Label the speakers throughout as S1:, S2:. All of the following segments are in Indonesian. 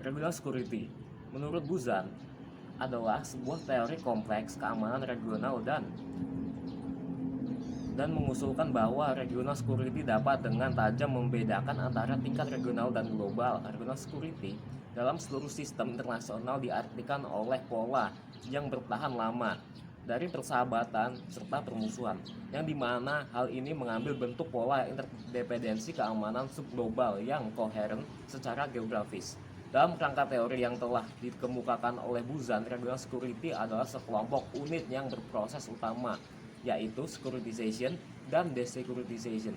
S1: Regional security, menurut Buzan, adalah sebuah teori kompleks keamanan regional dan mengusulkan bahwa regional security dapat dengan tajam membedakan antara tingkat regional dan global. Regional security dalam seluruh sistem internasional diartikan oleh pola yang bertahan lama dari persahabatan serta permusuhan, yang dimana hal ini mengambil bentuk pola interdependensi keamanan subglobal yang koheren secara geografis. Dalam kerangka teori yang telah dikemukakan oleh Buzan, regional security adalah sekelompok unit yang berproses utama, yaitu securitization dan desecuritization,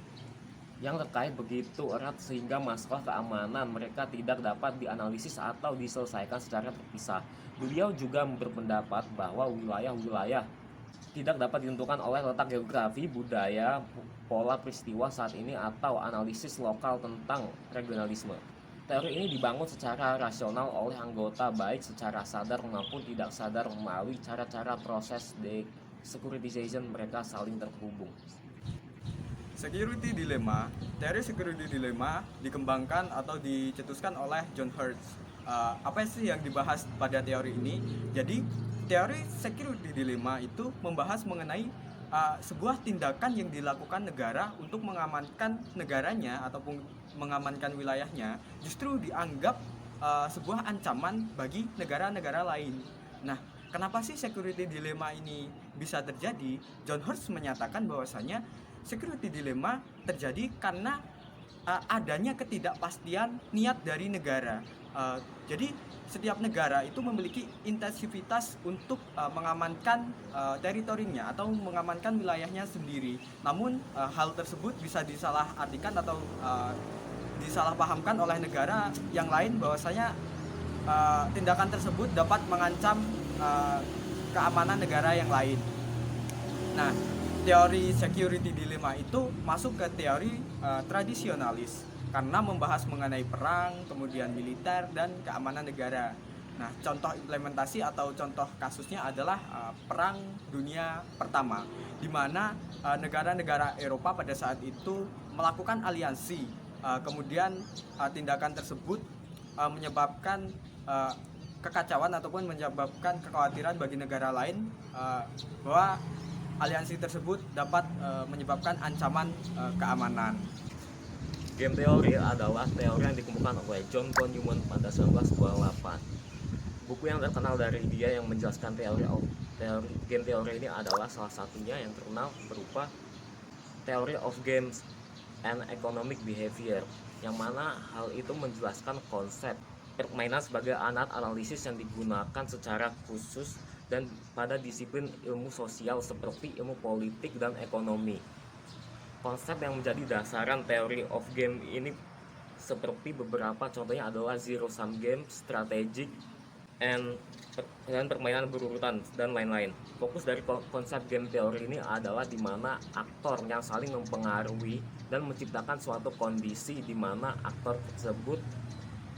S1: yang terkait begitu erat sehingga masalah keamanan mereka tidak dapat dianalisis atau diselesaikan secara terpisah. Beliau juga berpendapat bahwa wilayah-wilayah tidak dapat ditentukan oleh letak geografi, budaya, pola peristiwa saat ini, atau analisis lokal tentang regionalisme. Teori ini dibangun secara rasional oleh anggota baik secara sadar maupun tidak sadar melalui cara-cara proses desecuritization mereka saling terhubung.
S2: Security dilemma, teori security dilemma dikembangkan atau dicetuskan oleh John Hertz. Apa sih yang dibahas pada teori ini? Jadi, teori security dilemma itu membahas mengenai sebuah tindakan yang dilakukan negara untuk mengamankan negaranya ataupun mengamankan wilayahnya justru dianggap sebuah ancaman bagi negara-negara lain. Nah, kenapa sih security dilemma ini bisa terjadi? John Hertz menyatakan bahwasanya security dilemma terjadi karena adanya ketidakpastian niat dari negara. Jadi setiap negara itu memiliki intensivitas untuk mengamankan teritorinya atau mengamankan wilayahnya sendiri. Namun hal tersebut bisa disalahartikan atau disalahpahamkan oleh negara yang lain bahwasanya tindakan tersebut dapat mengancam keamanan negara yang lain. Nah, teori security dilemma itu masuk ke teori tradisionalis karena membahas mengenai perang, kemudian militer, dan keamanan negara. Nah, contoh implementasi atau contoh kasusnya adalah Perang Dunia Pertama, di mana negara-negara Eropa pada saat itu melakukan aliansi. Kemudian tindakan tersebut menyebabkan kekacauan ataupun menyebabkan kekhawatiran bagi negara lain bahwa aliansi tersebut dapat menyebabkan ancaman keamanan.
S1: Game teori adalah teori yang dikemukakan oleh John von Neumann pada 1928. Buku yang terkenal dari dia yang menjelaskan game teori ini adalah salah satunya yang terkenal berupa Theory of Games and Economic Behavior, yang mana hal itu menjelaskan konsep permainan sebagai alat analisis yang digunakan secara khusus dan pada disiplin ilmu sosial seperti ilmu politik dan ekonomi. Konsep yang menjadi dasaran teori of game ini seperti beberapa contohnya adalah zero sum game, strategic, dan permainan berurutan, dan lain-lain. Fokus dari konsep game teori ini adalah di mana aktor yang saling mempengaruhi dan menciptakan suatu kondisi di mana aktor tersebut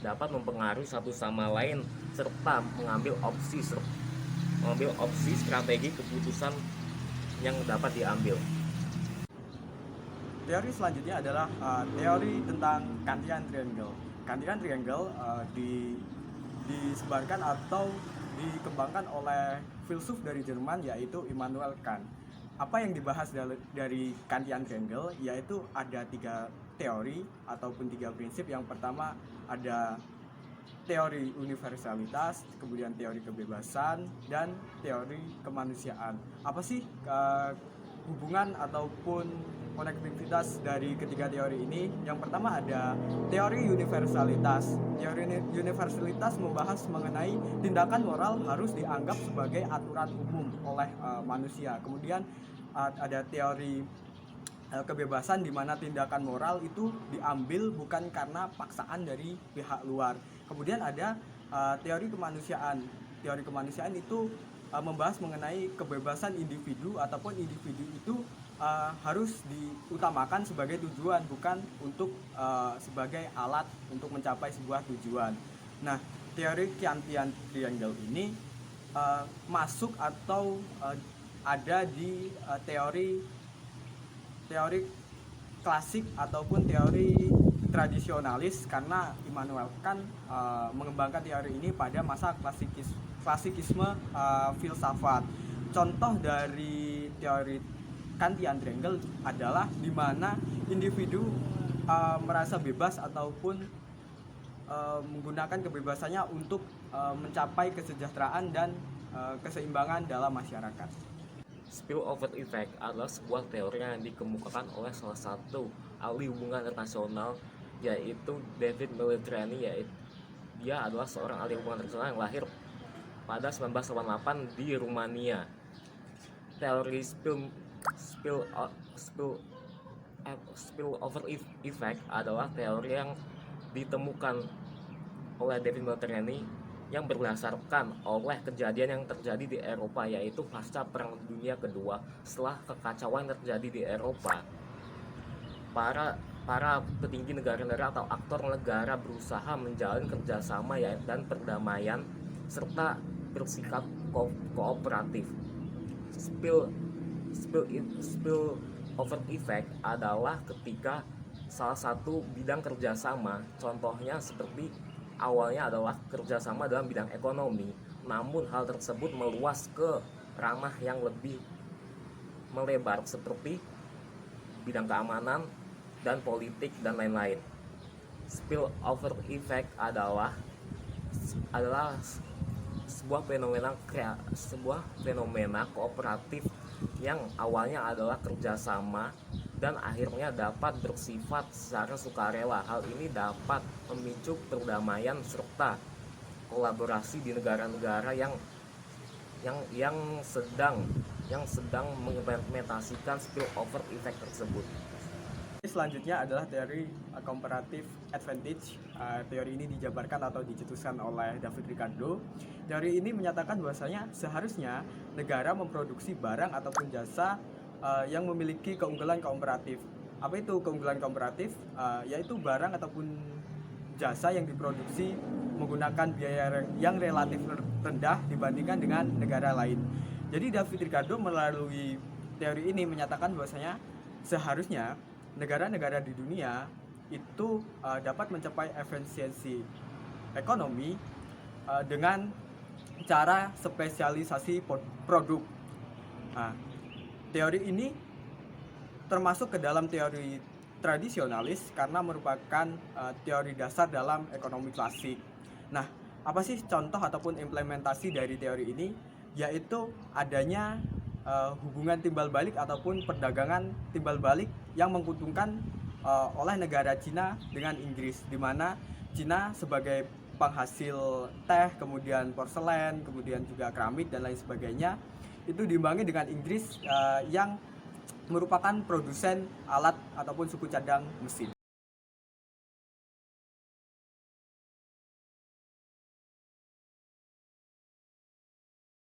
S1: dapat mempengaruhi satu sama lain serta mengambil opsi strategi keputusan yang dapat diambil.
S2: Teori selanjutnya adalah teori tentang Kantian Triangle. Kantian Triangle disebarkan atau dikembangkan oleh filsuf dari Jerman yaitu Immanuel Kant. Apa yang dibahas dari Kantian Triangle yaitu ada 3 teori ataupun 3 prinsip. Yang pertama ada teori universalitas, kemudian teori kebebasan, dan teori kemanusiaan. Apa sih hubungan ataupun konektivitas dari ketiga teori ini? Yang pertama ada teori universalitas. Teori universalitas membahas mengenai tindakan moral harus dianggap sebagai aturan umum oleh manusia. Kemudian ada teori kebebasan di mana tindakan moral itu diambil bukan karena paksaan dari pihak luar. Kemudian ada teori kemanusiaan. Teori kemanusiaan itu membahas mengenai kebebasan individu ataupun individu itu harus diutamakan sebagai tujuan bukan untuk sebagai alat untuk mencapai sebuah tujuan. Nah, teori Kantian Triangle ini masuk atau ada di teori klasik ataupun teori tradisionalis karena Immanuel Kant mengembangkan teori ini pada masa klasikisme filsafat. Contoh dari teori Kantian triangle adalah di mana individu merasa bebas ataupun menggunakan kebebasannya untuk mencapai kesejahteraan dan keseimbangan dalam masyarakat.
S1: Spillover effect adalah sebuah teori yang dikemukakan oleh salah satu ahli hubungan internasional, yaitu David Mellitrani. Dia adalah seorang ahli hubungan internasional yang lahir pada 1988 di Rumania. Teori spillover effect adalah teori yang ditemukan oleh David Mellitrani yang berdasarkan oleh kejadian yang terjadi di Eropa, yaitu pasca Perang Dunia Kedua. Setelah kekacauan yang terjadi di Eropa, para petinggi negara-negara atau aktor negara berusaha menjalin kerjasama dan perdamaian serta bersikap kooperatif. Spillover effect adalah ketika salah satu bidang kerjasama, contohnya seperti awalnya adalah kerjasama dalam bidang ekonomi, namun hal tersebut meluas ke ranah yang lebih melebar seperti bidang keamanan dan politik dan lain-lain. Spillover effect adalah sebuah fenomena kooperatif yang awalnya adalah kerjasama dan akhirnya dapat bersifat secara sukarela. Hal ini dapat memicu perdamaian serta kolaborasi di negara-negara yang sedang mengimplementasikan spillover effect tersebut.
S2: Selanjutnya adalah teori comparative advantage. Teori ini dijabarkan atau dicetuskan oleh David Ricardo. Teori ini menyatakan bahwasanya seharusnya negara memproduksi barang ataupun jasa yang memiliki keunggulan komparatif. Apa itu keunggulan komparatif? Yaitu barang ataupun jasa yang diproduksi menggunakan biaya yang relatif rendah dibandingkan dengan negara lain. Jadi David Ricardo melalui teori ini menyatakan bahwasanya seharusnya negara-negara di dunia itu dapat mencapai efisiensi ekonomi dengan cara spesialisasi produk. Teori ini termasuk ke dalam teori tradisionalis karena merupakan teori dasar dalam ekonomi klasik. Nah, apa sih contoh ataupun implementasi dari teori ini? Yaitu adanya hubungan timbal balik ataupun perdagangan timbal balik yang menguntungkan oleh negara Cina dengan Inggris, di mana Cina sebagai penghasil teh, kemudian porselen, kemudian juga keramik dan lain sebagainya, itu diimbangi dengan Inggris yang merupakan produsen alat ataupun suku cadang mesin.